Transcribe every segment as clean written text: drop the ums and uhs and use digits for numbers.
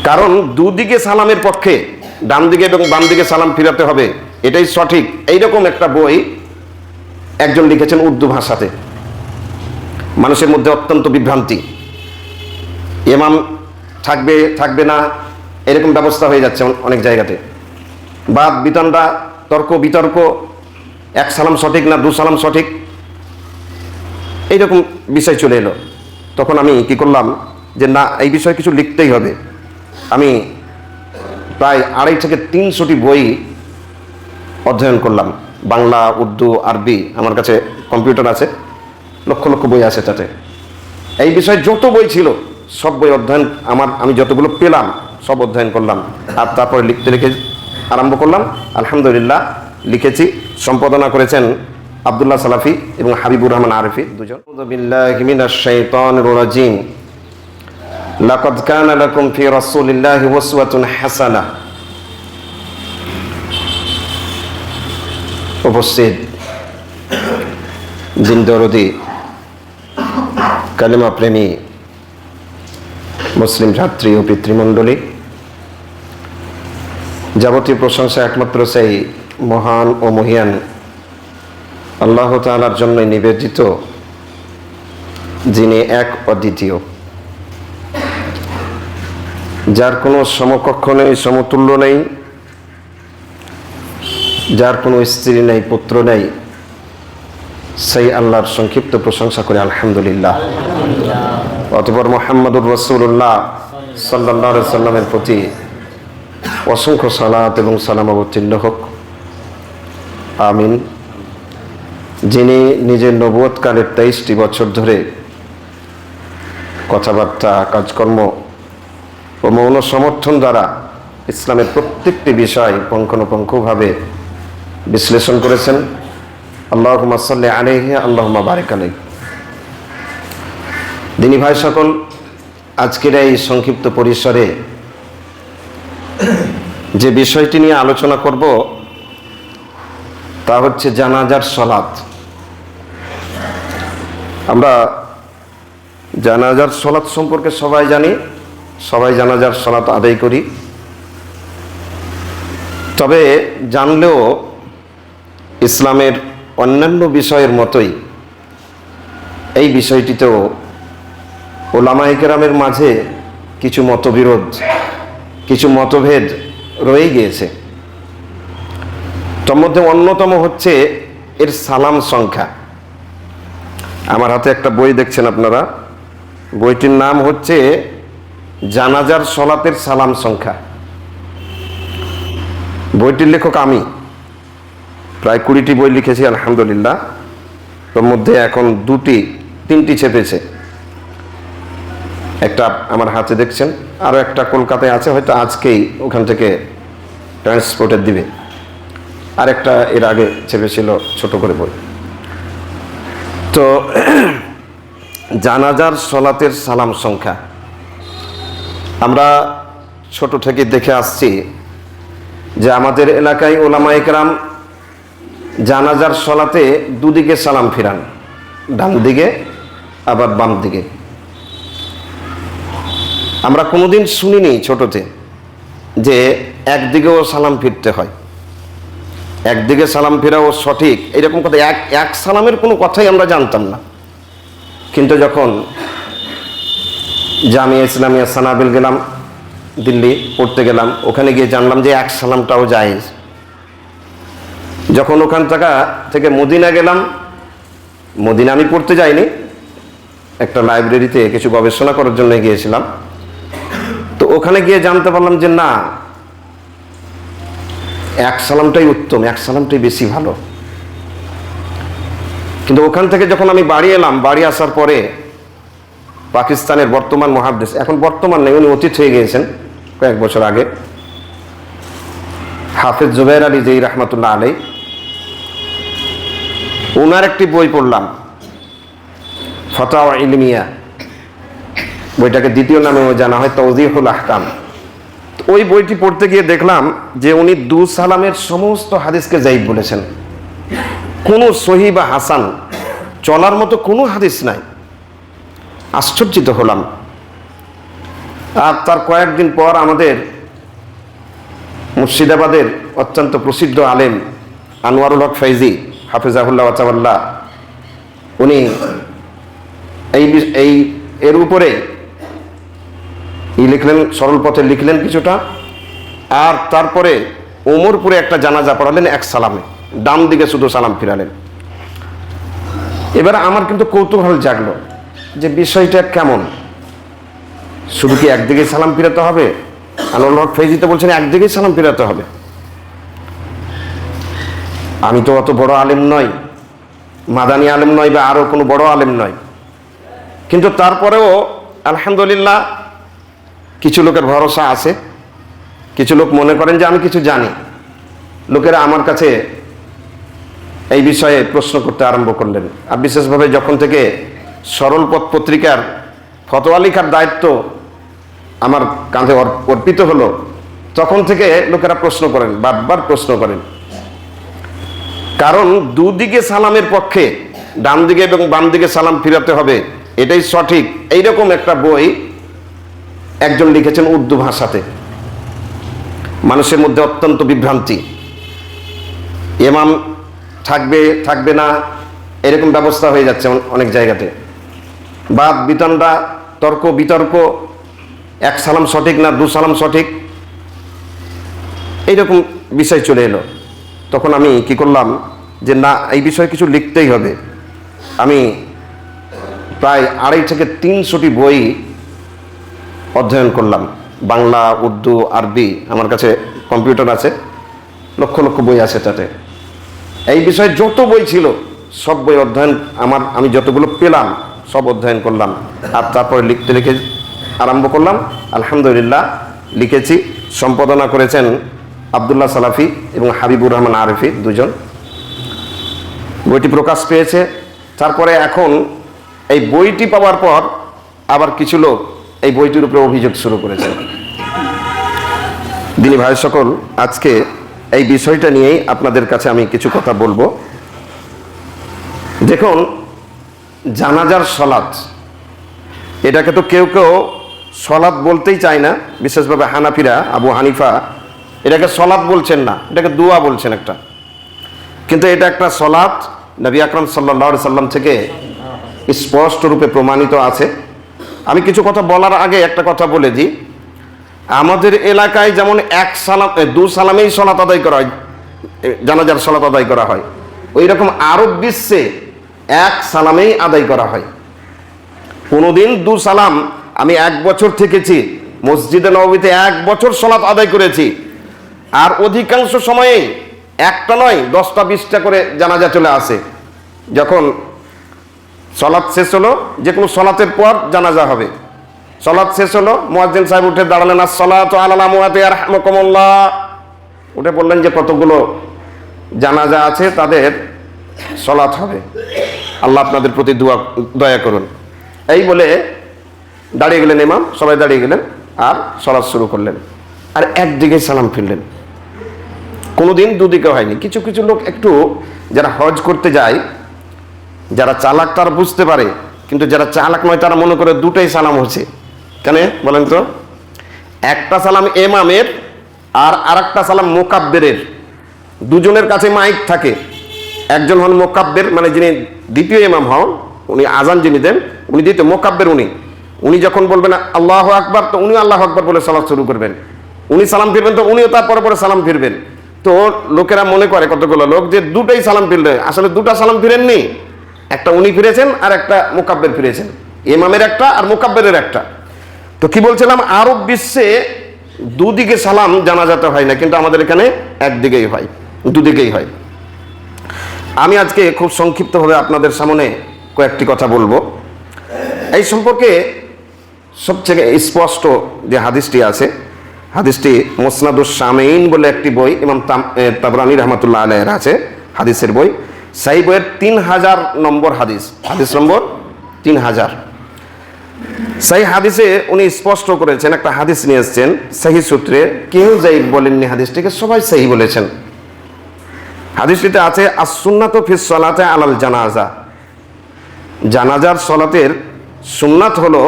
কারণ দুদিকে সালামের পক্ষে, ডান দিকে এবং বাম দিকে সালাম ফিরাতে হবে, এটাই সঠিক। এইরকম একটা বই একজন লিখেছেন উর্দু ভাষাতে। মানুষের মধ্যে অত্যন্ত বিভ্রান্তি, ইমাম থাকবে থাকবে না এরকম ব্যবস্থা হয়ে যাচ্ছে অনেক জায়গাতে। বাদ বিতণ্ডা, তর্ক বিতর্ক, এক সালাম সঠিক না দু সালাম সঠিক, এইরকম বিষয় চলে এলো। তখন আমি কি করলাম যে না, এই বিষয়ে কিছু লিখতেই হবে। আমি প্রায় 250 থেকে 300টি বই অধ্যয়ন করলাম, বাংলা, উর্দু, আরবি। আমার কাছে কম্পিউটার আছে, লক্ষ লক্ষ বই আছে তাতে। এই বিষয়ে যত বই ছিল সব বই অধ্যয়ন, আমি যতগুলো পেলাম সব অধ্যয়ন করলাম। আর তারপরে লিখে আরম্ভ করলাম। আলহামদুলিল্লাহ লিখেছি। সম্পাদনা করেছেন আব্দুল্লাহ সালাফি এবং হাবিবুর রহমান আরিফি, দুজন। বিল্লাহি মিনাশ শাইতানির রাজিম। লাকাদ কানা লাকুম ফি রাসূলিল্লাহি উসওয়াতুন হাসানাহ। উপস্থিত দিন দরদি, কালেমা প্রেমী মুসলিম ছাত্রী ও পিতৃমণ্ডলী, যাবতীয় প্রশংসা একমাত্র সেই মহান ও মহিয়ান আল্লাহ তাআলার জন্যই নিবেদিত, যিনি এক অদ্বিতীয়, যার কোনো সমকক্ষ নেই, সমতুল্য নেই, যার কোনো স্ত্রী নেই, পুত্র নেই। সেই আল্লাহর সংক্ষিপ্ত প্রশংসা করে আলহামদুলিল্লাহ। অতঃপর মুহাম্মদুর রাসূলুল্লাহ সাল্লাল্লাহু আলাইহি সাল্লামের প্রতি অসংখ্য সালাত এবং সালাম অবতীর্ণ হোক, আমিন। যিনি নিজের নবুয়তকালের 23টি বছর ধরে কথাবার্তা, কাজকর্ম ও মৌন সমর্থন দ্বারা ইসলামের প্রত্যেকটি বিষয় পুঙ্খানুপুঙ্খভাবে বিশ্লেষণ করেছেন। আল্লাহুম্মা সাল্লি আলাইহি, আল্লাহুম্মা বারিক আলাইহি। দিনী ভাই সকল, আজকের এই সংক্ষিপ্ত পরিসরে যে বিষয়টি নিয়ে আলোচনা করব তা হচ্ছে জানাজার সালাত। আমরা জানাজার সালাত সম্পর্কে সবাই জানি, সবাই জানাজার সালাত আদায় করি। তবে জানলেও ইসলামের অন্যান্য বিষয়ের মতোই এই বিষয়টিতেও ওলামায়ে কেরামের মাঝে কিছু মতবিরোধ, কিছু মতভেদ রয়ে গিয়েছে। তার মধ্যে অন্যতম হচ্ছে এর সালাম সংখ্যা। আমার হাতে একটা বই দেখছেন আপনারা, বইটির নাম হচ্ছে জানাজার সালাতের সালাম সংখ্যা। বইটির লেখক আমি। প্রায় 20টি বই লিখেছি আলহামদুলিল্লাহ। তার মধ্যে এখন 3টি ছেপেছে। একটা আমার হাতে দেখছেন, আরও একটা কলকাতায় আছে, হয়তো আজকেই ওখান থেকে ট্রান্সপোর্টের দিবে। আর একটা এর আগে ছেপেছিল ছোট করে বই। তো জানাজার সালাতের সালাম সংখ্যা আমরা ছোট থেকে দেখে আসছি যে আমাদের এলাকায় ওলামায়ে কেরাম জানাজার সালাতে দুদিকে সালাম ফিরান, ডান দিকে আবার বাম দিকে। আমরা কোনোদিন শুনিনি ছোটতে যে একদিকেও সালাম ফিরতে হয়, একদিকে সালাম ফেরাও সঠিক, এরকম কথা। এক সালামের কোনো কথাই আমরা জানতাম না। কিন্তু যখন জামিয়া ইসলামিয়া সানাবিল গেলাম, দিল্লি পড়তে গেলাম, ওখানে গিয়ে জানলাম যে এক সালামটাও জায়েজ। যখন ওখান থেকে মদিনা গেলাম, মদিনা আমি পড়তে যাইনি, একটা লাইব্রেরিতে কিছু গবেষণা করার জন্য গিয়েছিলাম। তো ওখানে গিয়ে জানতে পারলাম যে না, এক সালামটাই উত্তম, এক সালামটাই বেশি ভালো। কিন্তু ওখান থেকে যখন আমি বাড়ি এলাম, বাড়ি আসার পরে পাকিস্তানের বর্তমান মুহাদ্দিস, এখন বর্তমান নেই, উনি অতীত হয়ে গিয়েছেন কয়েক বছর আগে, হাফেজ জুবাইর আলী জেই রহমাতুল্লাহ আলাইহি, ওনার একটি বই পড়লাম, ফাতাওয়া ইলমিয়া। বইটাকে দ্বিতীয় নামেও জানা হয় তাওযীহুল আহকাম। ওই বইটি পড়তে গিয়ে দেখলাম যে উনি দু সালামের সমস্ত হাদিসকে যায়েদ বলেছেন। কোনো সহিহ বা হাসান চলার মতো কোনো হাদিস নাই। আশ্চর্যিত হলাম। আর তার কয়েকদিন পর আমাদের মুর্শিদাবাদের অত্যন্ত প্রসিদ্ধ আলেম আনোয়ারুল হক ফৈজি হাফিজাহুল্লাহ ওয়াতাওয়াল্লাহ উনি এই এর উপরে লিখলেন, সরল পথে লিখলেন কিছুটা। আর তারপরে ওমরপুরে একটা জানাজা পড়ালেন এক সালামে, ডান দিকে শুধু সালাম ফিরালেন। এবার আমার কিন্তু কৌতূহল জাগলো যে বিষয়টা কেমন, শুধু কি একদিকে সালাম ফিরাতে হবে? আনোয়ারুল হক ফৈজি তো বলছেন একদিকেই সালাম ফিরাতে হবে। আমি তো অত বড় আলেম নই, মাদানী আলেম নয় বা আরো কোনো বড় আলেম নয়, কিন্তু তারপরেও আলহামদুলিল্লাহ কিছু লোকের ভরসা আছে, কিছু লোক মনে করেন যে আমি কিছু জানি। লোকেরা আমার কাছে এই বিষয়ে প্রশ্ন করতে আরম্ভ করলেন। আর বিশেষভাবে যখন থেকে সরল পথ পত্রিকার ফতোয়া লেখার দায়িত্ব আমার কাঁধে অর্পিত হলো, তখন থেকে লোকেরা প্রশ্ন করেন, বারবার প্রশ্ন করেন। কারণ দুদিকে সালামের পক্ষে, ডান দিকে এবং বাম দিকে সালাম ফিরাতে হবে, এটাই সঠিক, এইরকম একটা বই একজন লিখেছেন উর্দু ভাষাতে। মানুষের মধ্যে অত্যন্ত বিভ্রান্তি, ইমাম থাকবে থাকবে না এরকম ব্যবস্থা হয়ে যাচ্ছে অনেক জায়গাতে। বাদ বিতণ্ডা, তর্ক বিতর্ক, এক সালাম সঠিক না দু সালাম সঠিক, এইরকম বিষয় চলে এলো। তখন আমি কি করলাম যে না, এই বিষয়ে কিছু লিখতেই হবে। আমি প্রায় 250 থেকে 300টি বই অধ্যয়ন করলাম, বাংলা, উর্দু, আরবি। আমার কাছে কম্পিউটার আছে, লক্ষ লক্ষ বই আছে তাতে। এই বিষয়ে যত বই ছিল সব বই অধ্যয়ন, আমি যতগুলো পেলাম সব অধ্যয়ন করলাম। আর তারপরে লিখে আরম্ভ করলাম। আলহামদুলিল্লাহ লিখেছি। সম্পাদনা করেছেন আবদুল্লাহ সালাফি এবং হাবিবুর রহমান আরিফি, দুজন। বইটি প্রকাশ পেয়েছে। তারপরে এখন এই বইটি পাওয়ার পর আবার কিছু লোক এই বইটির উপরে অভিযোগ শুরু করেছেন। দিনী ভাই সকল, আজকে এই বিষয়টা নিয়েই আপনাদের কাছে আমি কিছু কথা বলবো। দেখুন, জানাজার সলাত, এটাকে তো কেউ কেউ সলাত বলতেই চায় না, বিশেষভাবে হানাফিরা, আবু হানিফা এটাকে সলাত বলছেন না, এটাকে দোয়া বলছেন একটা। কিন্তু এটা একটা সলাত, নবী আকরাম সাল্লাল্লাহু আলাইহি সাল্লাম থেকে স্পষ্ট রূপে প্রমাণিত আছে। আমি কিছু কথা বলার আগে একটা কথা বলে দিই। আমাদের এলাকায় যেমন এক সালাম, দু সালামেই সলাত আদায় করা হয়, জানাজার সলাত আদায় করা হয়, ওই রকম আরব বিশ্বে এক সালামেই আদায় করা হয়। কোনোদিন দু সালাম, আমি 1 বছর থেকেছি মসজিদে নববীতে, 1 বছর সলাত আদায় করেছি। আর অধিকাংশ সময়ে একটা নয় 10টা 20টা করে জানাজা চলে আসে। যখন সলাত শেষ হলো, যে কোনো সলাতের পর জানাজা হবে, সলাত শেষ হলো, মুয়াজ্জিন সাহেব উঠে দাঁড়ালেন, আসসালাতু আলাল আমওয়াতি ইয়ারহামুকুমুল্লাহ, উঠে বললেন যে কতগুলো জানাজা আছে তাদের সলাত হবে, আল্লাহ আপনাদের প্রতি দয়া করুন। এই বলে দাঁড়িয়ে গেলেন ইমাম, সবাই দাঁড়িয়ে গেলেন আর সলাত শুরু করলেন। আর একদিকে সালাম ফিরলেন, কোনোদিন দুদিকে হয়নি। কিছু কিছু লোক একটু, যারা হজ করতে যায়, যারা চালাক তারা বুঝতে পারে, কিন্তু যারা চালাক নয় তারা মনে করে দুটাই সালাম হচ্ছে। কেন বলেন তো? একটা সালাম ইমামের আর আরেকটা সালাম মুকাব্বিরের। দুজনের কাছে মাইক থাকে, একজন হন মুকাব্বির, মানে যিনি দ্বিতীয় ইমাম হন, উনি আজান যিনি দেন উনি দ্বিতীয়, মুকাব্বির উনি যখন বলবেন আল্লাহু আকবার, তো উনি আল্লাহু আকবার বলে সালাত শুরু করবেন। উনি সালাম ফিরবেন, তো উনিও তার পরে পরে সালাম ফিরবেন। তো লোকেরা মনে করে, কতগুলো লোক, যে দুটাই সালাম ফিরলে, আসলে দুটা সালাম ফিরেননি, একটা উনি ফিরেছেন আর একটা মুকাব্বির ফিরেছেন, ইমামের একটা আর মুকাব্বিরের একটা। তো কি বলছিলাম, আরব বিশ্বে দুদিকে সালাম জানাজাতে হয় না, কিন্তু আমাদের এখানে একদিকেই হয়, দুদিকেই হয়। আমি আজকে খুব সংক্ষিপ্তভাবে আপনাদের সামনে কয়েকটি কথা বলবো। এই সম্পর্কে সবচেয়ে স্পষ্ট যে হাদিসটি আছে, হাদিসটি মুসনাদুস শামিঈন বলে একটি বই, ইমাম তাবরানী রাহমাতুল্লাহ আলাইহির আছে হাদিসের বই। সেই বইয়ের 3000 নম্বর হাদিস, হাদিস নম্বর 3000। সেই হাদিসে উনি স্পষ্ট করেছেন, একটা হাদিস নিয়ে এসেছেন সহিহ সূত্রে, কেউ যাই বলেননি হাদিসটিকে, সবাই সহিহ বলেছেন। হাদিসটিতে আছে আস-সুন্নাতু ফিস সালাতি আলাল জানাজা, জানাজার সলাতের সুন্নাত হলো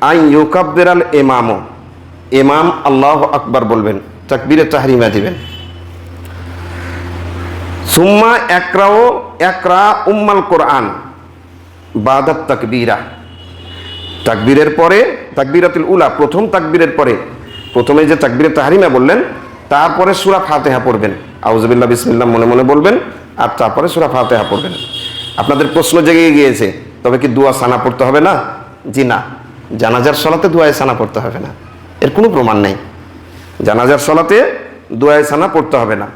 আই ইউকাব্বিরাল ইমামু, ইমাম আল্লাহু আকবার বলবেন, তাকবীরে তাহরিমা দিবেন। সুম্মা একরা উম্মাল কোরআন বাদাত তাকবীরা, তাকবীরের পরে তাকবীরাতুল উলা, প্রথম তাকবীরের পরে প্রথমে যে তাকবীরে তাহরিমা বললেন তারপরে সূরা ফাতিহা পড়বেন, আউযুবিল্লাহ বিসমিল্লাহ মনে মনে বলবেন, আর তারপরে সূরা ফাতিহা পড়বেন। আপনাদের প্রশ্ন জেগে গিয়েছে, তবে কি দোয়া সানা পড়তে হবে না? জি না, জানাজার সালাতে দোয়ায়ে সানা পড়তে হবে না, এর কোনো প্রমাণ নেই। জানাজার সালাতে দোয়ায়ে সানা পড়তে হবে না।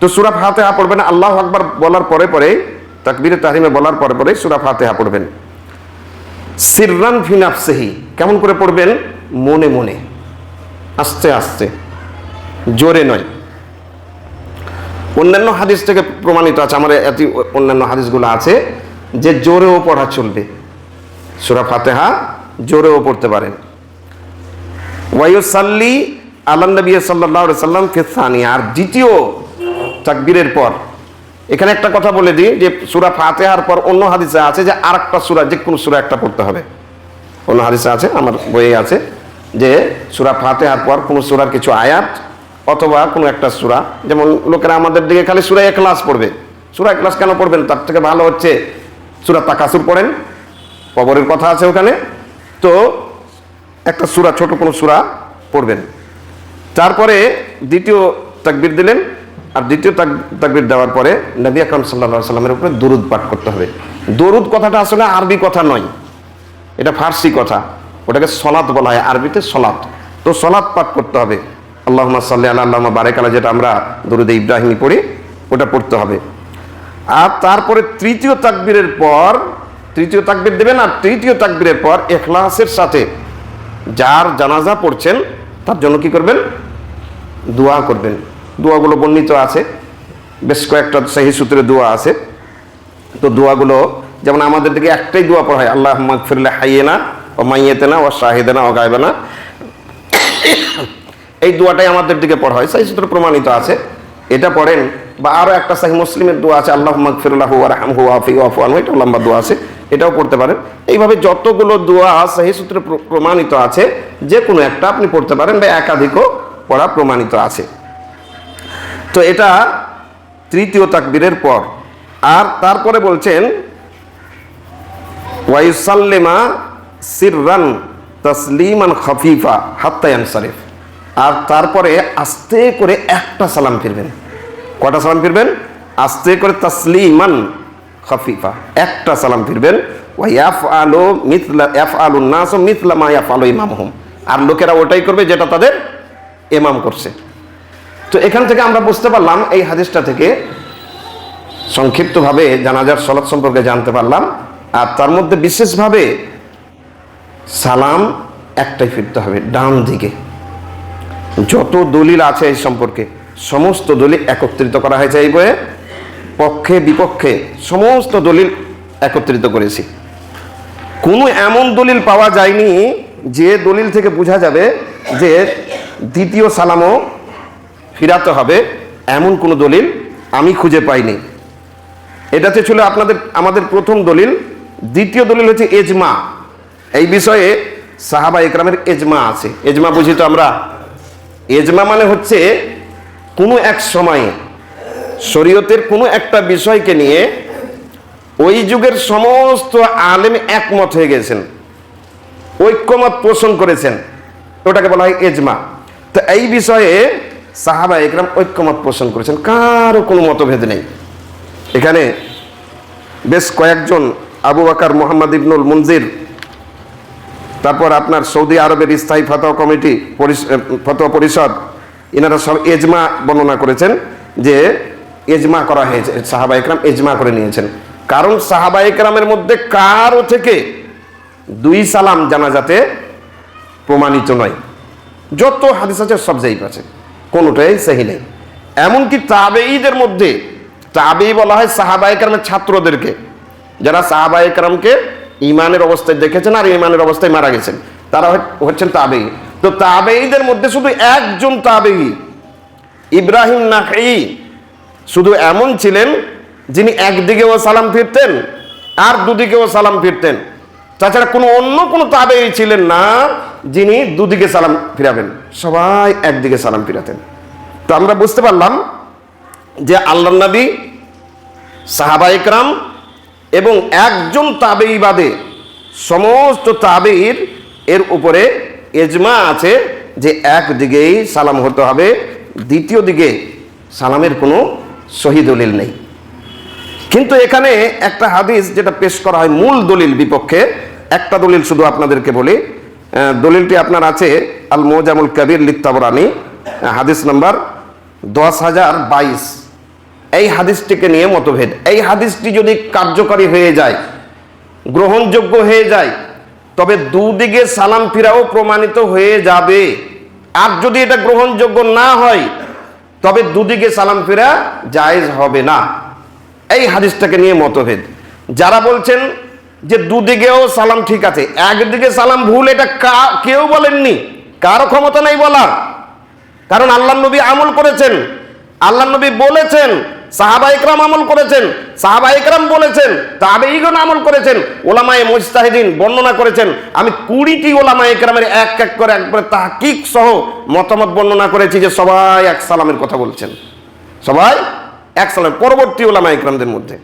তো সূরা ফাতিহা পড়বেন, আল্লাহু আকবার বলার পরে পরে, তাকবীরে তাহরিমা বলার পরে পরে সূরা ফাতিহা পড়বেন। সিররান ফি নাফসিহি, কেমন করে পড়বেন? মনে মনে, আস্তে আস্তে, জোরে নয়। অন্যান্য হাদিস থেকে প্রমাণিত আছে, আমার এত অন্যান্য হাদিসগুলো আছে যে জোরেও পড়া চলবে, সূরা ফাতিহা জোরেও পড়তে পারেন। ওয়ায়ুসাল্লি আলান নবী সাল্লাল্লাহু আলাইহি সাল্লাম ফি সানিয়া, আর দ্বিতীয় তাকবীরের পর, এখানে একটা কথা বলে দিই যে সূরা ফাতিহার পর অন্য হাদিসে আছে যে আরেকটা সূরা, যে কোনো সূরা একটা পড়তে হবে। অন্য হাদিসে আছে, আমার বইয়ে আছে যে সূরা ফাতিহার পর কোনো সূরার কিছু আয়াত অথবা কোনো একটা সূরা, যেমন লোকেরা আমাদের দিকে খালি সূরা ইখলাস পড়বে। সূরা ইখলাস কেন পড়বেন? তার থেকে ভালো হচ্ছে সূরা তাকাসুর পড়েন, কবরের কথা আছে ওখানে, তো একটা সূরা, ছোট কোনো সূরা পড়বেন। তারপরে দ্বিতীয় তাকবীর দিলেন, আর দ্বিতীয় তাকবীর দেওয়ার পরে নবী আকরাম সাল্লাল্লাহু আলাইহি সাল্লামের উপরে দরুদ পাঠ করতে হবে। দরুদ কথাটা আসলে আরবি কথা নয়, এটা ফার্সি কথা, ওটাকে সলাত বলা হয়, আরবিতে সলাত। তো সলাত পাঠ করতে হবে, আল্লাহুম্মা সাল্লি আলা আল্লাহুম্মা বারিক আলা, যেটা আমরা দরুদে ইব্রাহিমি পড়ি, ওটা পড়তে হবে। আর তারপরে তৃতীয় তাকবীরের পর, তৃতীয় তাকবীর দেবেন, আর তৃতীয় তাকবীরের পর ইখলাসের সাথে যার জানাজা পড়ছেন তার জন্য কি করবেন? দোয়া করবেন। দোয়াগুলো বর্ণিত আছে, বেশ কয়েকটা সহিহ সূত্রে দোয়া আছে। তো দোয়াগুলো যেমন আমাদের দিকে একটাই দোয়া পড়া হয়, আল্লাহুম্মা গফির লি হাইয়িনা ওয়া মাইয়িতিনা ওয়া শাহিদিনা ওয়া গায়বিনা, এই দোয়াটাই আমাদের দিকে পড়া হয়, সহিহ সূত্রে প্রমাণিত আছে, এটা পড়েন। বা আরো একটা সহিহ মুসলিমের দোয়া আছে, আল্লাহুম্মা গফির লাহু ওয়ারহামহু ওয়াফিহি ওয়াফু আনহু, এটা লম্বা দোয়া আছে, এটাও পড়তে পারেন। এইভাবে যতগুলো দোয়া সহিহ সূত্রে প্রমাণিত আছে, যে কোনো একটা আপনি পড়তে পারেন, বা একাধিকও পড়া প্রমাণিত আছে। তো এটা তৃতীয় তাকবীরের পর। আর তারপরে বলছেন ওয়ায়ুসাল্লিমা সিররান তাসলিমান খাফিফা হাত্তা ইয়ানসারিফ, আর তারপরে আস্তে করে একটা সালাম ফিরবেন। কয়টা সালাম ফিরবেন? আস্তে করে, তাসলিমান খাফিফা, একটা সালাম ফিরবেন। ওয়া ইয়াফআলুন নাসু মিথলা মা ইয়াফআলু ইমামুহুম, আর লোকেরা ওটাই করবে যেটা তাদের ইমাম করছে। তো এখান থেকে আমরা বুঝতে পারলাম, এই হাদিসটা থেকে সংক্ষিপ্তভাবে জানাজার সালাত সম্পর্কে জানতে পারলাম। আর তার মধ্যে বিশেষভাবে সালাম একটাই ফিরতে হবে, ডান দিকে। যত দলিল আছে এই সম্পর্কে সমস্ত দলিল একত্রিত করা হয়েছে এই বইয়ে, পক্ষে বিপক্ষে সমস্ত দলিল একত্রিত করেছি। কোনো এমন দলিল পাওয়া যায়নি যে দলিল থেকে বোঝা যাবে যে দ্বিতীয় সালামও ফিরাতে হবে, এমন কোনো দলিল আমি খুঁজে পাইনি। এটাতে ছিল আমাদের প্রথম দলিল। দ্বিতীয় দলিল হচ্ছে এজমা। এই বিষয়ে সাহাবা ইকরামের এজমা আছে। এজমা বুঝি তো আমরা? এজমা মানে হচ্ছে কোনো এক সময়ে শরীয়তের কোনো একটা বিষয়কে নিয়ে ওই যুগের সমস্ত আলেম একমত হয়ে গেছেন, ঐক্যমত পোষণ করেছেন, ওটাকে বলা হয় এজমা। তো এই বিষয়ে সাহাবা ইকরাম ঐক্যমত পোষণ করেছেন, কারো কোনো মতভেদ নেই। এখানে বেশ কয়েকজন, আবু বকর মুহাম্মদ ইবনুল মুনজির, তারপর আপনার সৌদি আরবের স্থায়ী ফতোয়া কমিটি, ফতোয়া পরিষদ, এনারা সব এজমা বর্ণনা করেছেন যে এজমা করা হয়েছে, সাহাবা ইকরাম এজমা করে নিয়েছেন। কারণ সাহাবা ইকরামের মধ্যে কারো থেকে দুই সালাম জানাজাতে প্রমাণিত নয়। যত হাদিস আছে সব জায়গা আছে, কোনোটাই সহি নেই। এমনকি তাবেঈদের মধ্যে, তাবেঈ বলা হয় সাহাবা ইকরামের ছাত্রদেরকে, যারা সাহাবা ইকরামকে ইমানের অবস্থায় দেখেছেন আর ইমানের অবস্থায় মারা গেছেন, তারা হচ্ছেন তাবেঈ। তো তাবেঈদের মধ্যে শুধু একজন তাবেঈ, ইব্রাহিম নাখঈ, শুধু এমন ছিলেন যিনি একদিকেও সালাম ফিরতেন আর দুদিকেও সালাম ফিরতেন। তাছাড়া অন্য কোনো তাবেঈ ছিলেন না যিনি দুদিকে সালাম ফিরাবেন, সবাই একদিকে সালাম ফিরাতেন। তো আমরা বুঝতে পারলাম যে আল্লাহর নবী, সাহাবা ইকরাম এবং একজন তাবেঈ বাদে সমস্ত তাবেঈর এর উপরে ইজমা আছে যে একদিকেই সালাম হতে হবে, দ্বিতীয় দিকে সালামের কোনো সহি দলিল নেই। কিন্তু এখানে একটা হাদিস যেটা পেশ করা হয় মূল দলিল বিপক্ষে, একটা দলিল শুধু আপনাদেরকে বলি। দলিলটি আপনার আছে আল মুজামুল কবির লিত-তাবরানী, হাদিস নাম্বার 10,022। এই হাদিসটিকে নিয়ে মতভেদ। এই হাদিসটি যদি কার্যকরী হয়ে যায়, গ্রহণযোগ্য হয়ে যায়, তবে দুদিকে সালাম ফিরাও প্রমাণিত হয়ে যাবে। আর যদি এটা গ্রহণযোগ্য না হয়, তবে দুদিকে সালাম ফিরা জায়েজ হবে না। এই হাদিসটাকে নিয়ে মতভেদ। যারা বলছেন যে দুদিকেও সালাম ঠিক আছে, একদিকে সালাম ভুল, এটা কেউ বলেননি, কারো ক্ষমতা নেই বলার। কারণ আল্লাহর নবী আমল করেছেন, আল্লাহর নবী বলেছেন, সাহাবা ইকরাম আমল করেছেন, সাহাবা ইকরাম বলেছেন, তাবেঈগণ আমল করেছেন, ওলামায়ে মুজতাহিদিন বর্ণনা করেছেন। আমি 20টি ওলামায়ে ইকরামের এক এক করে একবারে তাহকিক সহ মতামত বর্ণনা করেছি যে সবাই এক সালামের কথা বলছেন, সবাই এক সালাম। পরবর্তী ওলামায়ে ইকরামদের মধ্যে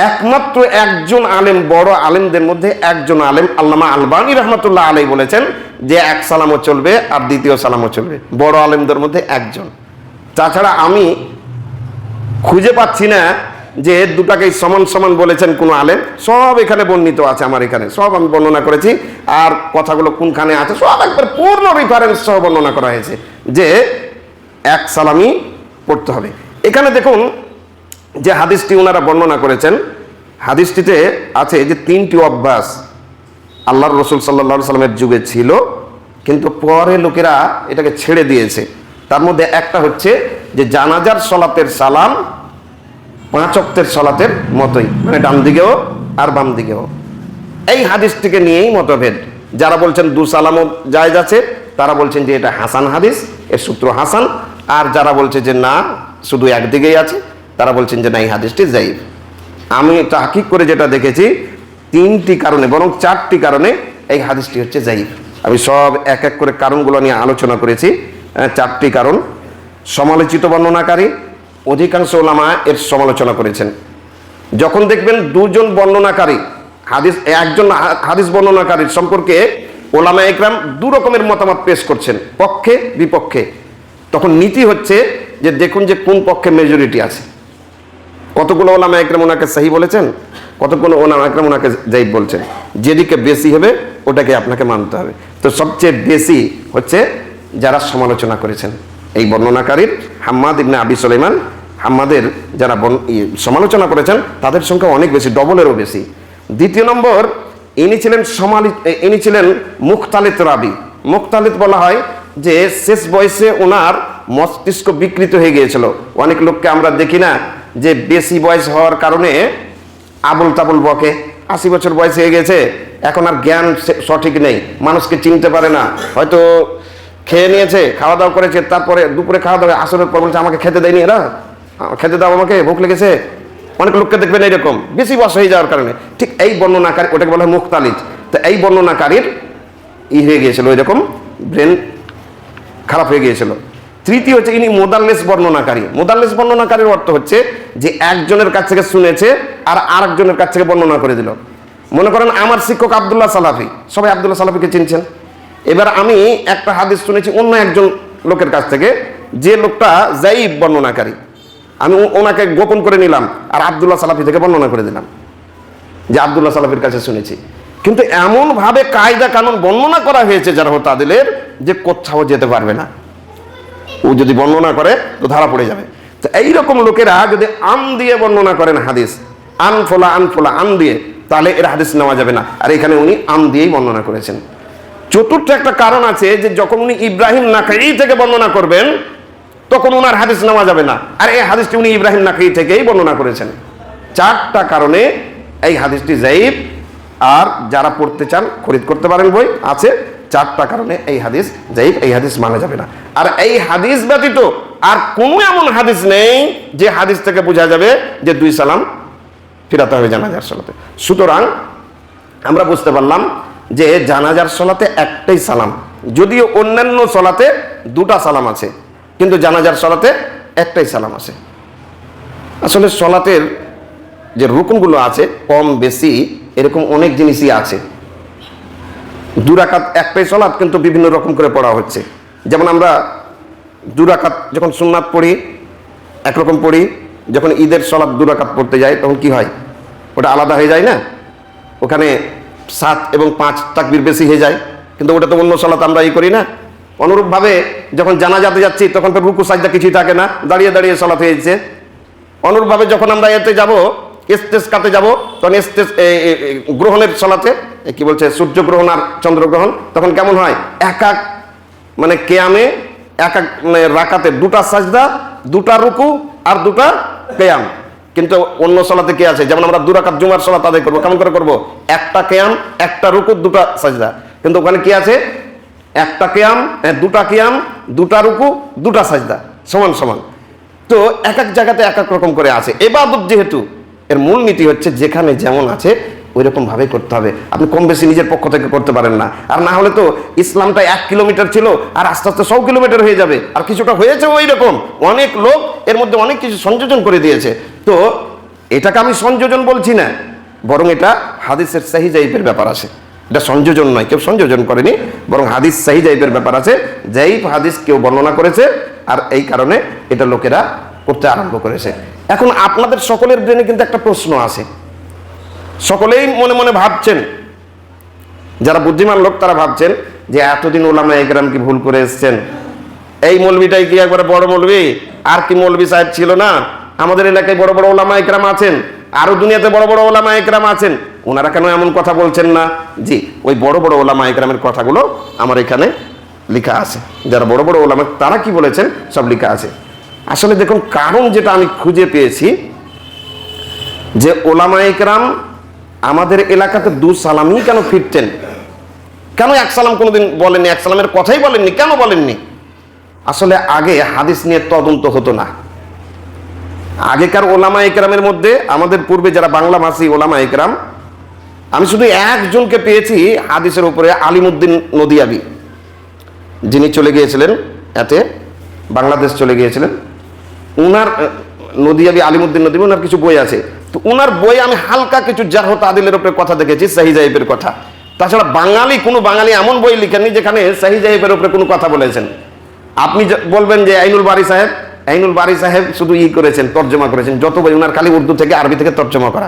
একমাত্র একজন আলেম, বড় আলেমদের মধ্যে একজন আলেম আল্লামা আলবানী রহমতুল্লাহ আলাইহি বলেছেন যে এক সালামও চলবে আর দ্বিতীয় সালামও চলবে, বড় আলেমদের মধ্যে একজন। তাছাড়া আমি খুঁজে পাচ্ছি না যে দুটাকেই সমান সমান বলেছেন কোন আলেম। সব এখানে বর্ণিত আছে, আমার এখানে সব আমি বর্ণনা করেছি, আর কথাগুলো কোনখানে আছে সব একবার পূর্ণ রেফারেন্স সহ বর্ণনা করা হয়েছে যে এক সালামই পড়তে হবে। এখানে দেখুন যে হাদিসটি ওনারা বর্ণনা করেছেন, হাদিসটিতে আছে যে 3টি অভ্যাস আল্লাহর রসুল সাল্লাল্লাহু আলাইহি সাল্লামের যুগে ছিল, কিন্তু পরে লোকেরা এটাকে ছেড়ে দিয়েছে। তার মধ্যে একটা হচ্ছে যে জানাজার সলাতের সালাম 5 ওয়াক্তের সলাতের মতোই, মানে ডান দিকেও আর বাম দিকেও। এই হাদিসটিকে নিয়েই মতভেদ। যারা বলছেন দু সালামও জায়েজ আছে, তারা বলছেন যে এটা হাসান হাদিস, এর সূত্র হাসান। আর যারা বলছে যে না শুধু একদিকেই আছে, তারা বলছেন যে না এই হাদিসটি যায়িফ। আমি তাহকিক করে যেটা দেখেছি 3টি কারণে, বরং 4টি কারণে এই হাদিসটি হচ্ছে যায়িফ। আমি সব এক এক করে কারণগুলো নিয়ে আলোচনা করেছি। 4টি কারণ। সমালোচিত বর্ণনাকারী, অধিকাংশ ওলামা এর সমালোচনা করেছেন। যখন দেখবেন দুজন বর্ণনাকারী হাদিস, একজন হাদিস বর্ণনাকারীর সম্পর্কে ওলামা ইকরাম 2 রকমের মতামত পেশ করছেন, পক্ষে বিপক্ষে, তখন নীতি হচ্ছে যে দেখুন যে কোন পক্ষে মেজরিটি আছে। কতগুলো ওলামা ইকরাম ওনাকে সহি বলেছেন, কতগুলো ওলামা ইকরাম ওনাকে যায়িফ বলছেন। যেদিকে বেশি হবে ওটাকে আপনাকে মানতে হবে। তো সবচেয়ে বেশি হচ্ছে যারা সমালোচনা করেছেন এই বর্ণনাকারীর, হাম্মাদ ইবনে আবি সুলাইমান, হাম্মাদের যারা সমালোচনা করেছেন তাদের সংখ্যা অনেক বেশি, ডবলেরও বেশি। দ্বিতীয় নম্বর, ইনি ছিলেন মুখতালিত রাবি। মুখতালিত বলা হয় যে শেষ বয়সে ওনার মস্তিষ্ক বিকৃত হয়ে গিয়েছিল। অনেক লোককে আমরা দেখি না যে বেশি বয়স হওয়ার কারণে আবুল তাবুল বকে, 80 বছর বয়স হয়ে গেছে, এখন আর জ্ঞান সঠিক নেই, মানুষকে চিনতে পারে না, হয়তো খেয়ে নিয়েছে, খাওয়া দাওয়া করেছে, তারপরে দুপুরে খাওয়া দাওয়া, আসরের পর বলছে আমাকে খেতে দেয়নি এরা, খেতে দাও আমাকে, ভুখ লেগেছে। অনেক লোককে দেখবেন এইরকম বেশি বয়স হয়ে যাওয়ার কারণে। ঠিক এই বর্ণনাকারী, ওটাকে বলা হয় মুখতালিত। তো এই বর্ণনাকারীর হয়ে গিয়েছিল, ওইরকম ব্রেন খারাপ হয়ে গিয়েছিল। তৃতীয় হচ্ছে ইনি মুদাল্লিস বর্ণনাকারী। মুদাল্লিস বর্ণনাকারীর অর্থ হচ্ছে যে একজনের কাছ থেকে শুনেছে আর আরেকজনের কাছ থেকে বর্ণনা করে দিল। মনে করেন আমার শিক্ষক আব্দুল্লাহ সালাফি, সবাই আব্দুল্লাহ সালাফিকে চিনছেন। এবার আমি একটা হাদিস শুনেছি অন্য একজন লোকের কাছ থেকে, যে লোকটা যায়িফ বর্ণনাকারী, আমি ওনাকে গোপন করে নিলাম আর আব্দুল্লাহ সালাফি থেকে বর্ণনা করে দিলাম যে আব্দুল্লাহ সালাফির কাছে শুনেছি। কিন্তু এমন ভাবে কায়দা কানুন বর্ণনা করা হয়েছে যারা তাদের যে কোথাও যেতে পারবে না, ও যদি বর্ণনা করে তো ধরা পড়ে যাবে। তো এইরকম লোকেরা যদি আন দিয়ে বর্ণনা করেন হাদিস, আনফোলা আন দিয়ে, তাহলে এর হাদিস নেওয়া যাবে না। আর এখানে উনি আন দিয়েই বর্ণনা করেছেন। চতুর্থ একটা কারণ আছে যে যখন উনি ইব্রাহিম নাখাই থেকে বর্ণনা করবেন তখন ওনার হাদিস নেওয়া যাবে না, আর এই হাদিসটি উনি ইব্রাহিম নাখাই থেকেই বর্ণনা করেছেন। 4টা কারণে এই হাদিসটি যায়িফ। আর যারা পড়তে চান খরিদ করতে পারেন, বই আছে। 4টা কারণে এই হাদিস যায়িফ, এই হাদিস মানা যাবে না। আর এই হাদিস ব্যতীত আর কোনো এমন হাদিস নেই যে হাদিস থেকে বোঝা যাবে যে 2 সালাম ফিরাতে হবে জানাজার সালাতে। সুতরাং আমরা বুঝতে পারলাম যে জানাজার সলাতে একটাই সালাম, যদিও অন্যান্য সলাতে দুটা সালাম আছে, কিন্তু জানাজার সলাতে একটাই সালাম আছে। আসলে সলাতের যে রুকনগুলো আছে কম বেশি এরকম অনেক জিনিসই আছে। 2 রাকাত একটাই সলাত, কিন্তু বিভিন্ন রকম করে পড়া হচ্ছে। যেমন আমরা 2 রাকাত যখন সুন্নাত পড়ি একরকম পড়ি, যখন ঈদের সলাত 2 রাকাত পড়তে যাই তখন কি হয়, ওটা আলাদা হয়ে যায় না, ওখানে 7 এবং 5 তাকবীর বেশি হয়ে যায়, কিন্তু ওটা তো অন্য সলাত আমরা করি না। অনুরূপভাবে যখন জানাজাতে যাচ্ছি তখন তো রুকু সাজদা কিছুই থাকে না, দাঁড়িয়ে দাঁড়িয়ে সলাত হয়েছে। অনুরূপভাবে যখন আমরা এতে যাব ইস্তেসকাতে যাব তখন গ্রহণের সলাতে কি বলছে সূর্যগ্রহণ আর চন্দ্রগ্রহণ, তখন কেমন হয়, এক এক মানে কেয়ামে এক এক মানে রাকাতে 2টা সাজদা, 2টা রুকু আর 2টা কেয়াম। কিন্তু অন্য সলাতে কি আছে, যেমন আমরা 2 রাকাত জুমার সলাত আদায় করবো, কেমন করে করবো, একটা কেয়াম একটা রুকু 2টা সাজদা, কিন্তু ওখানে কি আছে, একটা কেয়াম 2টা কেয়াম 2টা রুকু 2টা সাজদা সমান সমান। তো এক এক জায়গাতে এক এক রকম করে আছে। ইবাদত যেহেতু এর মূল নীতি হচ্ছে যেখানে যেমন আছে ওই রকম ভাবে করতে হবে, আপনি কম বেশি নিজের পক্ষ থেকে করতে পারেন না। আর না হলে তো ইসলামটা 1 কিলোমিটার ছিল আর আস্তে আস্তে 100 কিলোমিটার হয়ে যাবে, আর কিছুটা হয়েছে ওই রকম। অনেক লোক এর মধ্যে অনেক কিছু সংযোজন করে দিয়েছে। তো এটাকে আমি সংযোজন বলছি না, বরং এটা হাদিসের সহি জাইফের ব্যাপার আছে, এটা সংযোজন নয়, কেউ সংযোজন করেনি, বরং হাদিস সহি জাইফের ব্যাপার আছে। জাইফ হাদিস কেউ বর্ণনা করেছে আর এই কারণে এটা লোকেরা করতে আরম্ভ করেছে। এখন আপনাদের সকলের ব্রেনে কিন্তু একটা প্রশ্ন আছে, সকলেই মনে মনে ভাবছেন, যারা বুদ্ধিমান লোক তারা ভাবছেন যে এতদিন ওলামায়ে কেরাম কি ভুল করে এসছেন, এই মৌলবিটাই কি একবারে বড় মৌলবি, আর কি মৌলবি সাহেব ছিল না, আমাদের এলাকায় বড় বড় ওলামায়ে কেরাম আছেন, আরো দুনিয়াতে বড় বড় ওলামায়ে কেরাম আছেন, ওনারা কেন এমন কথা বলছেন না? জি, ওই বড় বড় ওলামায়ে কেরামের কথাগুলো আমার এখানে লেখা আছে, যারা বড় বড় ওলামা তারা কি বলেছেন সব লেখা আছে। আসলে দেখুন, কারণ যেটা আমি খুঁজে পেয়েছি যে ওলামায়ে কেরাম আমাদের এলাকাতে 2 সালামই কেন ফিরতেন, কেন 1 সালাম কোনোদিন বলেননি, 1 সালামের কথাই বলেননি, কেন বলেননি? আসলে আগে হাদিস নিয়ে তদন্ত হতো না। আগেকার ওলামায়ে কেরামের মধ্যে আমাদের পূর্বে যারা বাংলা ভাষী ওলামায়ে কেরাম, আমি শুধু একজনকে পেয়েছি হাদিসের উপরে, আলিমউদ্দিন নদিয়াবি, যিনি চলে গিয়েছিলেন এতে বাংলাদেশ চলে গিয়েছিলেন। উনার নদিয়াবি আলিমউদ্দিন নদিয়াবি ওনার কিছু বই আছে, তো ওনার বই আমি হালকা কিছু জারহ তাদিলের উপরে কথা দেখেছি, সহি জাইফের কথা। তাছাড়া কোনো বাঙালি এমন বই লিখেননি যেখানে সহি জাইফের উপরে কোনো কথা বলেছেন। আপনি বলবেন যে আইনুল বারী সাহেব শুধু করেছেন, তর্জমা করেছেন, যত বই ওনার খালি উর্দু থেকে আরবি থেকে তর্জমা করা,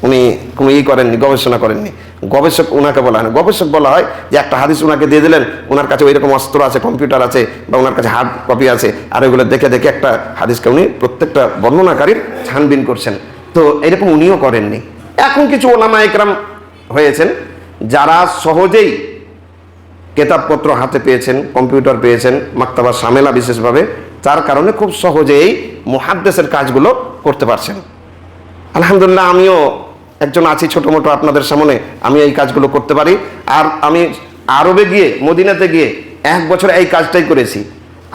উনি কোনো করেননি, গবেষণা করেননি। গবেষক ওনাকে বলা হয় না, গবেষক বলা হয় যে একটা হাদিস ওনাকে দিয়ে দিলেন, ওনার কাছে ওইরকম অস্ত্র আছে, কম্পিউটার আছে, বা ওনার কাছে হার্ড কপি আছে, আর ওইগুলো দেখে দেখে একটা হাদিসকে উনি প্রত্যেকটা বর্ণনাকারীর ছানবিন করছেন। তো এরকম উনিও করেননি। এখন কিছু ওলামায়ে কেরাম হয়েছেন যারা সহজেই কেতাবপত্র হাতে পেয়েছেন, কম্পিউটার পেয়েছেন, মাকতাবা সামেলা বিশেষভাবে, তার কারণে খুব সহজেই মুহাদ্দিসের কাজগুলো করতে পারছেন। আলহামদুলিল্লাহ, আমিও একজন আছি ছোট মোটো আপনাদের সামনে, আমি এই কাজগুলো করতে পারি। আর আমি আরবে গিয়ে, মদিনাতে গিয়ে 1 বছর এই কাজটাই করেছি।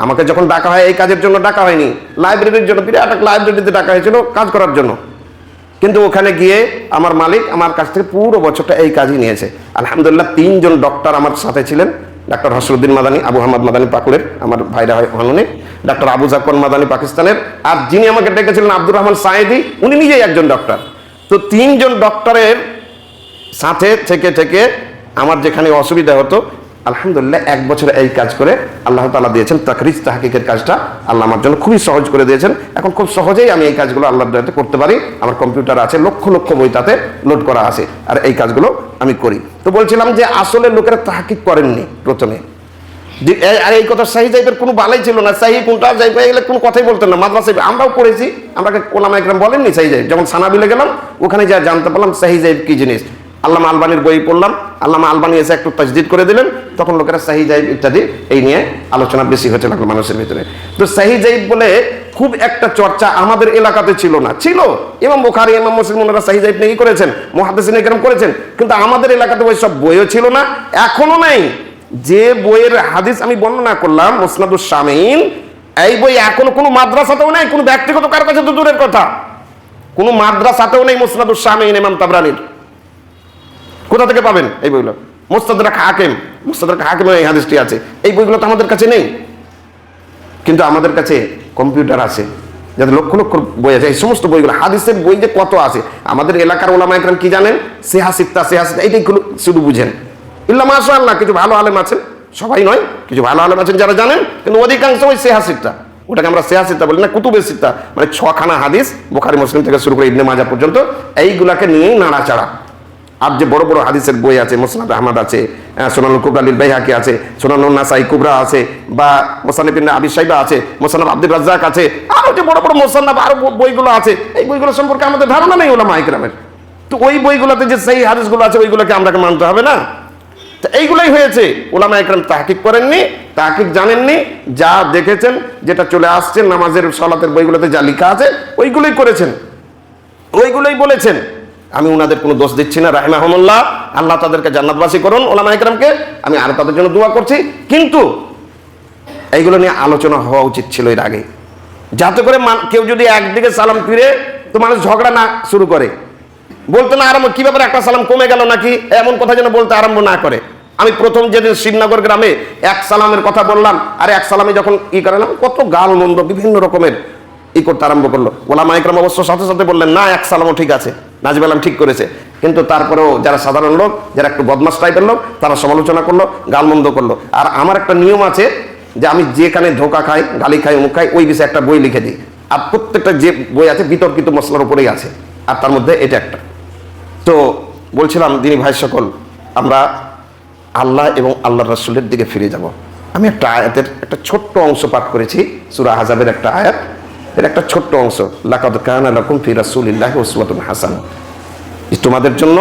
আমাকে যখন ডাকা হয় এই কাজের জন্য ডাকা হয়নি, লাইব্রেরির জন্য, বিরাট এক লাইব্রেরিতে ডাকা হয়েছিল কাজ করার জন্য, কিন্তু ওখানে গিয়ে আমার মালিক আমার কাছ থেকে পুরো বছরটা এই কাজই নিয়েছে। আলহামদুলিল্লাহ, 3 জন ডক্টর আমার সাথে ছিলেন, ডাক্তার হসরুদ্দিন মাদানী, আবু আহমদ মাদানী পাকুড়ের, আমার ভাইরা হনুনে, ডাক্তার আবু জাফর মাদানী পাকিস্তানের, আর যিনি আমাকে ডেকেছিলেন আব্দুর রহমান সায়েদি, উনি নিজেই একজন ডক্টর। তো 3 জন ডক্টরের সাথে থেকে থেকে আমার যেখানে অসুবিধা হতো, আলহামদুলিল্লাহ 1 বছর এই কাজ করে আল্লাহ তাআলা দিয়েছেন তাকরিজ তাহকিকের কাজটা, আল্লাহ আমার জন্য খুবই সহজ করে দিয়েছেন। এখন খুব সহজেই আমি এই কাজগুলো আল্লাহর দয়াতে করতে পারি। আমার কম্পিউটার আছে, লক্ষ লক্ষ বই তাতে লোড করা আছে, আর এই কাজগুলো আমি করি। তো বলছিলাম যে আসলে লোকেরা তাহকিক করেননি প্রথমে, আর এই কথা সহি জাইফের কোনো বালাই ছিল না, সহি কোনটা জাইফ এগুলো কোনো কথাই বলতেন না। মাদ্রাসায় আমরাও পড়েছি, আমরা ওলামায়ে কেরাম বলেননি সহি জাইফ। যখন সানাবিলে গেলাম ওখানে যা জানতে পারলাম সহি জাইফ কি জিনিস, আল্লামা আলবানির বই পড়লাম, আল্লামা আলবানি এসে একটু তাজদিদ করে দিলেন, তখন লোকেরা সহি জাইফ ইত্যাদি এই নিয়ে আলোচনা বেশি হতে লাগলো মানুষের ভিতরে। তো সহি জাইফ বলে খুব একটা চর্চা আমাদের এলাকাতে ছিল না, ছিল ইমাম বুখারী, ইমাম মুসলিম ওনারা সহি জাইফ নিয়ে করেছেন, মুহাদ্দিসিনে কেরাম করেছেন, কিন্তু আমাদের এলাকাতে ওই সব বইও ছিল না, এখনো নাই। যে বইয়ের হাদিস আমি বর্ণনা করলাম মুসনাদুস শামিঈন, এই বই এখনো কোনো মাদ্রাসাতেও নেই, কোনো ব্যক্তিগত কার কাছে তো দূরের কথা, কোনো মাদ্রাসাতেও নেই মুসনাদুস শামিঈন ইমাম তাবরানীর। কোথা থেকে পাবেন এই বইগুলো? মুস্তাদরাক হাকিমে এই হাদিসটি আছে। এই বইগুলো তো আমাদের কাছে নেই, কিন্তু আমাদের কাছে কম্পিউটার আছে, যাদের লক্ষ লক্ষ বই আছে। এই সমস্ত বইগুলো, হাদিসের বই যে কত আছে, আমাদের এলাকার ওলামা ইকরাম কি জানেন? সিহা সিত্তা এইটাই শুধু বুঝেন। ইল্লা মাশাআল্লাহ কিছু ভালো আলেম আছেন, সবাই নয়, কিছু ভালো আলেম আছেন যারা জানেন, কিন্তু অধিকাংশ ওই সিহা সিত্তা, ওটাকে আমরা সিহা সিত্তা বলি না, কুতুবে সিত্তা, মানে 6খানা হাদিস, বুখারী মুসলিম থেকে শুরু করে ইবনে মাজাহ পর্যন্ত, এইগুলাকে নিয়েই নাড়াচাড়া। আর যে বড় বড় হাদিসের বই আছে, মুসনাদ আহমদ আছে, সুনানুল কুবরা লিল বাইহাকি আছে, সুনানুন নাসাই কুবরা আছে, বা মুসান্নাফ ইবনে আবি শাইবা আছে, মুসান্নাফ আব্দুর রাজ্জাক আছে, আরো যে বড় বড় মুসান্নাফ আরো বইগুলো আছে, এই বইগুলো সম্পর্কে আমাদের ধারণা নেই ওলামা ইকরামের। তো ওই বইগুলোতে যে সেই হাদিসগুলো আছে, ওইগুলোকে আমরা মানতে হবে না? তো এইগুলাই হয়েছে, ওলামা ইকরাম তাহকিক করেননি, তাহকিক জানেননি, যা দেখেছেন, যেটা চলে আসছে নামাজের সালাতের বইগুলোতে যা লেখা আছে, ওইগুলোই করেছেন, ওইগুলোই বলেছেন। আমি ওনাদের কোনো দোষ দিচ্ছি না, রাহিমাহুমুল্লাহ, আল্লাহ তাদেরকে জান্নাতবাসী করুন ওলামা ইকরামকে, আমি আরো তাদের জন্য দোয়া করছি। কিন্তু এইগুলো নিয়ে আলোচনা হওয়া উচিত ছিল এর আগে, যাতে করে কেউ যদি একদিকে সালাম ফিরে তো মানুষ ঝগড়া না শুরু করে, বলতে না আরম্ভ, কি ব্যাপারে একটা সালাম কমে গেল নাকি, এমন কথা যেন বলতে আরম্ভ না করে। আমি প্রথম যেদিন শ্রীনগর গ্রামে এক সালামের কথা বললাম, আর এক সালামে যখন করালাম, কত গাল মন্দ বিভিন্ন রকমের করতে আরম্ভ করলো। ওলামা ইকরাম অবশ্য সাথে সাথে বললেন না, এক সালামও ঠিক আছে, নাজিব আলম ঠিক করেছে। কিন্তু তারপরেও যারা সাধারণ লোক, যারা একটু বদমাশ টাইপের লোক, তারা সমালোচনা করলো, গালমন্দ করলো। আর আমার একটা নিয়ম আছে যে আমি যেখানে ধোকা খাই, গালি খাই, মুখ খাই, ওই বিষয়ে একটা বই লিখে দিই। আর প্রত্যেকটা যে বই আছে বিতর্কিত মসলার উপরেই আছে, আর তার মধ্যে এটা একটা। তো বলছিলাম দিনী ভাই সকল, আমরা আল্লাহ এবং আল্লাহ রাসূলের দিকে ফিরে যাব। আমি একটা আয়াতের একটা ছোট্ট অংশ পাঠ করেছি, সূরা আহজাবের একটা আয়াত, এর একটা ছোট্ট অংশ, লাকাদ কানা লাকুম ফি রাসূলিল্লাহি উসওয়াতুন হাসানাহ। তোমাদের জন্য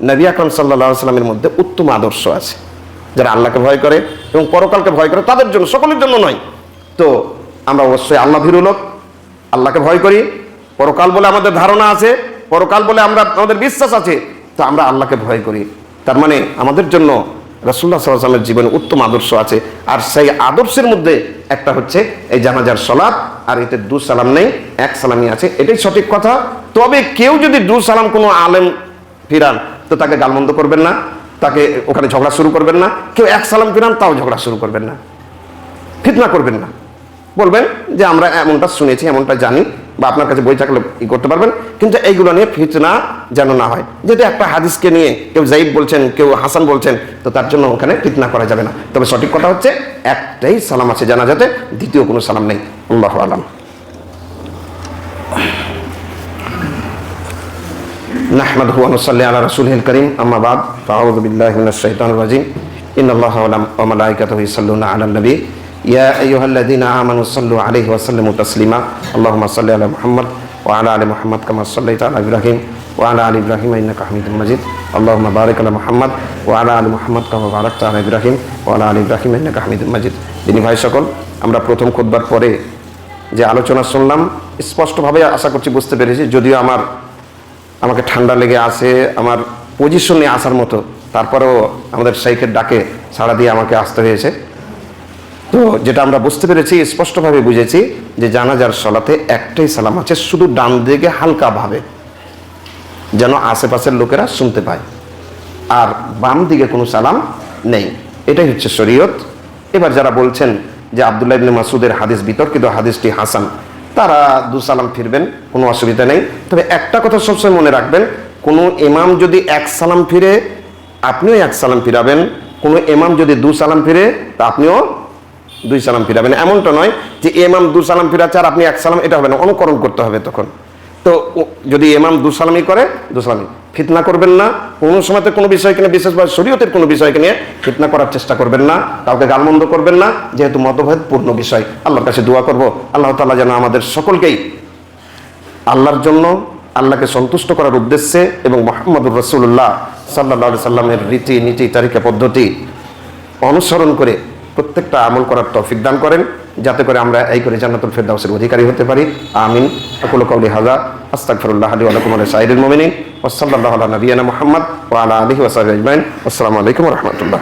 নবী আকরাম সাল্লাল্লাহু আলাইহি ওয়াসাল্লামের মধ্যে উত্তম আদর্শ আছে। যারা আল্লাহকে ভয় করে এবং পরকালকে ভয় করে, তাদের জন্য, সকলের জন্য নয়। তো আমরা অবশ্যই আল্লাহ ভীরু লোক, আল্লাহকে ভয় করি, পরকাল বলে আমাদের ধারণা আছে, পরকাল বলে আমাদের বিশ্বাস আছে, তো আমরা আল্লাহকে ভয় করি। তার মানে আমাদের জন্য রাসূলুল্লাহ সাল্লাল্লাহু আলাইহি ওয়াসাল্লামের জীবনে উত্তম আদর্শ আছে। আর সেই আদর্শের মধ্যে একটা হচ্ছে এই জানাজার সালাত, আর এতে দু সালাম নেই, এক সালামই আছে, এটাই সঠিক কথা। তবে কেউ যদি দু সালাম কোনো আলেম ফিরান, তো তাকে গালমন্দ করবেন না, তাকে ওখানে ঝগড়া শুরু করবেন না। কেউ এক সালাম ফিরান, তাও ঝগড়া শুরু করবেন না, ফিতনা করবেন না। বলবেন যে আমরা এমনটা শুনেছি, এমনটা জানি, বা আপনার কাছে বই থাকলে করতে পারবেন, কিন্তু এইগুলো নিয়ে ফিতনা যেন না হয়। যেহেতু একটা হাদিসকে নিয়ে কেউ যাইদ বলছেন, কেউ হাসান বলছেন, তো তার জন্য ওখানে ফিতনা করা যাবে না। তবে সঠিক কথা হচ্ছে একটাই সালাম আছে জানাজাতে, দ্বিতীয় কোনো সালাম নেই। আল্লাহু আলাম। নাহমাদুহু ওয়া নুসাল্লি আলা রাসূলিল কারীম, আম্মা বাদ, ফাআউযু বিল্লাহি মিনাশ শাইতানির রাজীম। ইন্নাল্লাহা ওয়া মালাইকাতাহু ইউসাল্লুনা আলান নবী ইয়া আইয়ুহাল্লাযীনা আমানু সাল্লু আলাইহি ওয়া সাল্লিমু তাসলিমা। আল্লাহুম্মা সাল্লি আলা মুহাম্মাদ ওয়া আলা আলি মুহাম্মাদ কামা সাল্লাইতা আলা ইব্রাহিম ওয়া আলা আলি ইব্রাহিম ইন্নাকা হামিদুম মাজিদ। আল্লাহুম্মা বারিক আলা মুহাম্মাদ ওয়া আলা আলি মুহাম্মাদ কামা বারাকতা আলা ইব্রাহিম ওয়া আলা আলি ইব্রাহিম ইন্নাকা হামিদুম মাজিদ। দিনী ভাই সকল, আমরা প্রথম খুতবার পরে যে আলোচনা শুনলাম, স্পষ্টভাবে আশা করছি বুঝতে পেরেছি। যদিও আমাকে ঠান্ডা লেগে আসে, আমার পজিশনে আসার মতো, তারপরেও আমাদের শাইখের ডাকে সাড়া দিয়ে আমাকে আসতে হয়েছে। তো যেটা আমরা বুঝতে পেরেছি, স্পষ্টভাবে বুঝেছি যে জানাজার সালাতে একটাই সালাম আছে, শুধু ডান দিকে হালকাভাবে, যেন আশেপাশের লোকেরা শুনতে পায়, আর বাম দিকে কোনো সালাম নেই। এটাই হচ্ছে শরীয়ত। এবার যারা বলছেন যে আব্দুল্লাহ ইবনে মাসউদের হাদিস বিতর্কিত, হাদিসটি হাসান, তারা দু সালাম ফিরবেন, কোনো অসুবিধা নেই। তবে একটা কথা সবসময় মনে রাখবেন, কোনো ইমাম যদি এক সালাম ফিরে, আপনিও এক সালাম ফিরাবেন। কোনো ইমাম যদি দু সালাম ফিরে, তা আপনিও দুই সালাম ফিরাবেন। এমনটা নয় যে ইমাম দু সালাম ফিরাচ্ছে আর আপনি এক সালাম, এটা হবে না, অনুকরণ করতে হবে তখন। তো যদি ইমাম দু সালামই করে, দু সালামই। ফিতনা করবেন না, কোনো সময়তে কোনো বিষয়কে নিয়ে, বিশেষভাবে শরীয়তের কোনো বিষয়কে নিয়ে ফিতনা করার চেষ্টা করবেন না, কাউকে গালমন্দ করবেন না, যেহেতু মতভেদপূর্ণ বিষয়। আল্লাহর কাছে দোয়া করব, আল্লাহ তাআলা যেন আমাদের সকলকেই আল্লাহর জন্য, আল্লাহকে সন্তুষ্ট করার উদ্দেশ্যে এবং মুহাম্মদুর রাসূলুল্লাহ সাল্লাল্লাহু আলাইহি সাল্লামের রীতি নীতি তারিকা পদ্ধতি অনুসরণ করে প্রত্যেকটা আমল করার তৌফিক দান করেন, যাতে করে আমরা এই করে জান্নাতুল ফেরদাউসের অধিকারী হতে পারি। আমিন। আকুলু কাউলি হাযা আস্তাগফিরুল্লাহ লি ওয়া লাকুম ওয়া লিসাইরিল মুমিনিন ওয়া সাল্লাল্লাহু আলা নাবিয়িনা মুহাম্মদ ওয়া আলা আলিহি ওয়া সাহবিহি আজমাইন। আসসালামু আলাইকুম ওয়া রাহমাতুল্লাহ।